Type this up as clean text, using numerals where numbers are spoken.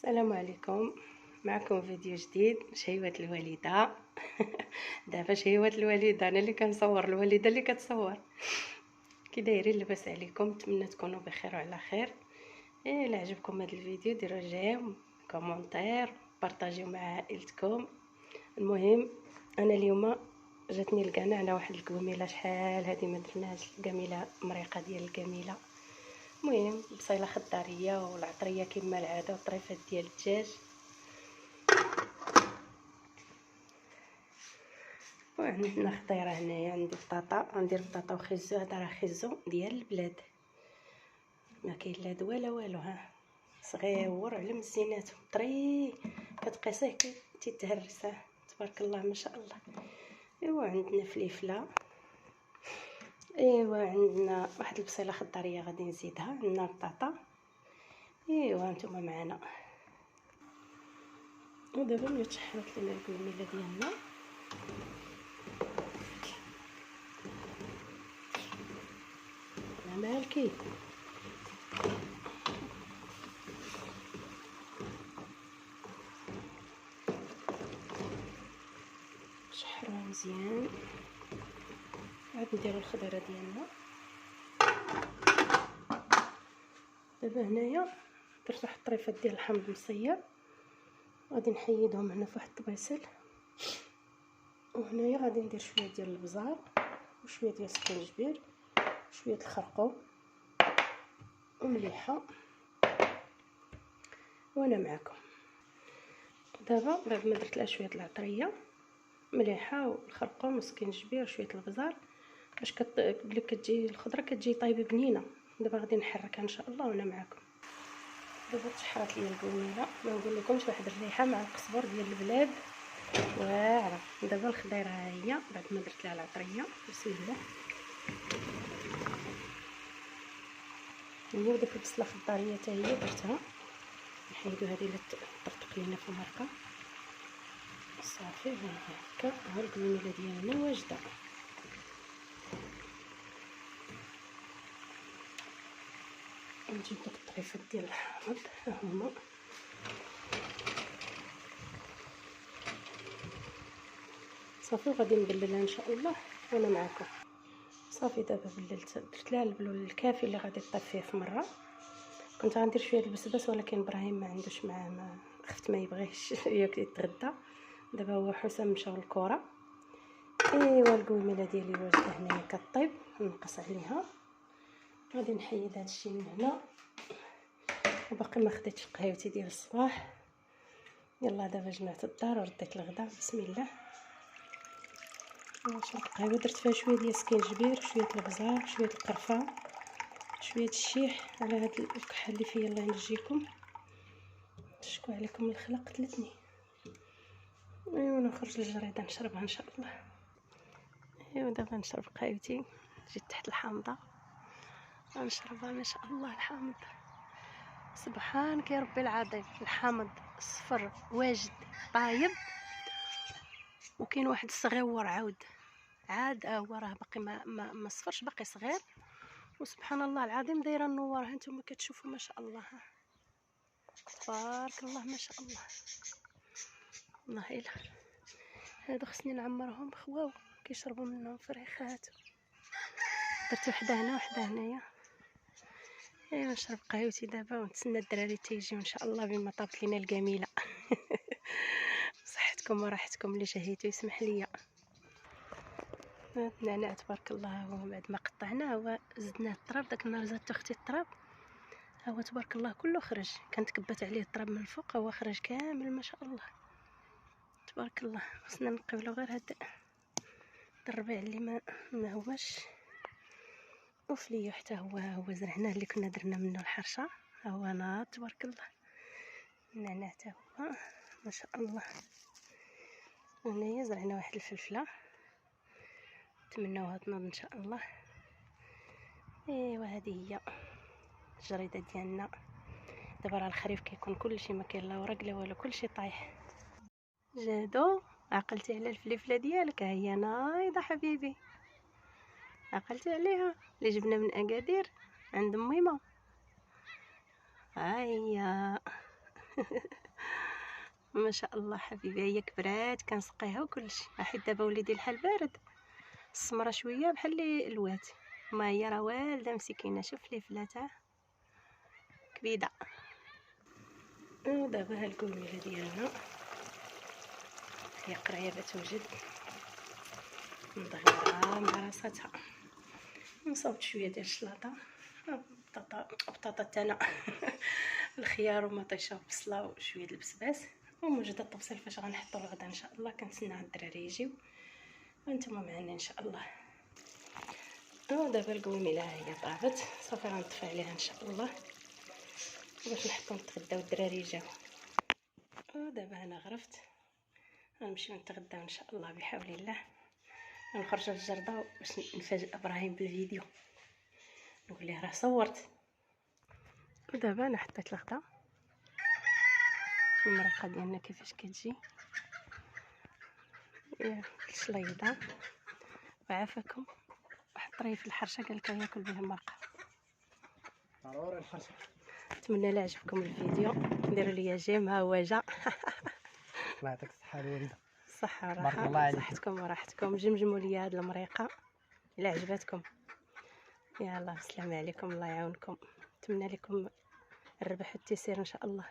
السلام عليكم. معكم فيديو جديد شهيوة الوالدة. دابا شهيوة الوالدة، انا اللي كنصور، الوالدة اللي كتصور. كي دايرين؟ لاباس عليكم؟ نتمنى تكونوا بخير وعلى خير. الا عجبكم هذا الفيديو ديروا جيم، كومونتير، بارطاجيو مع عائلتكم. المهم انا اليوم جاتني القناع على واحد القوميله، شحال هذه ما درناش، القميله مريقه ديال القميله. المهم بصيله خضاريه والعطريه كما العاده والطريفات ديال الدجاج. وعندنا خضيره هنايا، عندي بطاطا، غندير بطاطا وخيزو. هذا راه خيزو ديال البلاد، ما كاين لا دواء لا والو، ها صغيور على مزيناتو طري، كتقيسيه تيتهرس، تبارك الله ما شاء الله. ايوا عندنا فليفله، ايوا عندنا واحد البصيله خضاريه غادي نزيدها، عندنا بطاطا. ايوا نتوما معنا. ودابا ملي تشحرت لنا القوميله ديالنا مالكي شحروها مزيان. عاد نديرو الخضيره ديالنا. دابا هنايا درت واحد الطريفات ديال الحامض مصير، غادي نحيدهم هنا في واحد الطبيسل. وهنايا غادي ندير شويه ديال البزار وشويه ديال السكنجبير وشويه الخرقوم ومليحه، وانا معكم. دابا بعد ما درت لها شويه العطريه مليحه والخرقوم والسكنجبير وشويه البزار باش بلي كتجي الخضره كتجي طايبه بنينه. دابا غادي نحركها ان شاء الله وانا معكم. دابا تشحرت لي القوميله، ما نقول لكمش واحد الريحه مع القزبر ديال البلاد واعره. دابا الخضيره ها هي بعد ما درت لها العطريه، بسم الله. هي وديك البصله الخضاريه حتى هي درتها، نحيدو هذه اللي طرطق لينا في المرقه. صافي هكا، ها القوميله ديالنا واجده. نجيب داك الطريفات ديال الحامض، ها هما. صافي وغادي نبللها ان شاء الله وانا معكم. صافي دابا بللت، درت لها البلول الكافي اللي غادي طيب فيه في مره. كنت غندير شويه البسباس ولكن ابراهيم ما عندوش معاه، ما خفت ما يبغيش ياك يتغدى. دابا هو حسام مشاو للكره. ايوا القوميله ديالي واجده هنايا كطيب، نقص عليها. غادي نحيد هادشي من هنا، وباقي ما خديتش قهيوتي ديال الصباح. يلا دابا جمعت الدار ورديت الغدا، بسم الله. شربت قهوه، درت فيها شويه ديال السكينجبير، شويه البزار، شويه القرفه، شويه الشيح، على هاد الكحه اللي فيا الله ينجيكم. تشكو عليكم الخلق قتلتني. ايوا نخرج للجريده نشربها ان شاء الله. ايوا دابا نشرب قهوتي، جيت تحت الحامضه غنشربها ما شاء الله. الحامض سبحانك يا ربي العظيم، الحامض صفر واجد طايب، وكاين واحد الصغيور عاد هو راه باقي ما صفرش، باقي صغير. وسبحان الله العظيم دايره النوار، ها نتوما كتشوفوا ما شاء الله، تبارك الله ما شاء الله. والله الا هادو خصني نعمرهم خواو كيشربوا منهم فريخات. درت وحده هنا وحده هنايا. ايوا نشرب قهوتي دابا ونتسنى الدراري تيجيو ان شاء الله بما طابت لينا الجميله. صحتكم وراحتكم اللي شهيتو يسمح ليا. النعناع تبارك الله، هو بعد ما قطعناه هو زدناه التراب. داك النهار زادت اختي التراب، هو تبارك الله كله خرج، كانت كبات عليه التراب من الفوق، هو خرج كامل ما شاء الله تبارك الله. خصنا نقبلو غير هاد الربيع اللي ما هوش وفليو، حتى هو زرعناه اللي كنا درنا منه الحرشه، هو ناض تبارك الله. النعناع حتى هو ما شاء الله. هنايا زرعنا واحد الفلفله، نتمناوها تنوض ان شاء الله. ايوا هذه هي الجريده ديالنا. دابا راه الخريف كيكون كلشي ما كاين لا ورق لا والو، كلشي طايح. جادو عقلتي على الفلفله ديالك؟ ها هي نايضه حبيبي، عقلتي عليها اللي جبنا من اكادير عند ميمه. ها هي ما شاء الله حبيبي، هي كبرات كنسقيها وكلشي، حيت دابا وليدي الحال بارد، السمره شويه بحال اللي الواد، ما هي راه والده مسكينه. شوف لي فلاتها كبيده. ودابا ها القوميله ديالنا هي قريه بتوجد مدغره مع راساتها. نصاوبت شويه ديال الشلاطه، بطاطا تانا الخيار ومطيشه وبصله وشويه البسباس، وموجوده الطبسيل فاش غنحطو الغدا ان شاء الله. كنتسنى الدراري يجيو وانتم معنا ان شاء الله. ودابا القويميله هي طابت، صافي غنطفي عليها ان شاء الله باش نحطو نتغداو الدراري يجاو. ودابا انا غرفت، غنمشيو نتغداو ان شاء الله بحول الله. غنخرجوا للجرده باش نفاجئ ابراهيم بالفيديو، نقول ليه راه صورت. ودابا انا حطيت الغدا، المريقه ديالنا كيفاش كتجي الشليضه. وعافاكم واحد طريف الحرشه قالك ياكل بها المرقه. ضروري الحرشه. نتمنى لا عجبكم الفيديو، ديروا لي جيم. ها هو جا. الله يعطيك الصحه الوالده. صحه بارك الله وراحه، عليك. صحتكم وراحتكم. جمجموا لي هاد المريقه الا عجبتكم. يلا السلام عليكم، الله يعاونكم. نتمنى لكم الربح والتيسير ان شاء الله.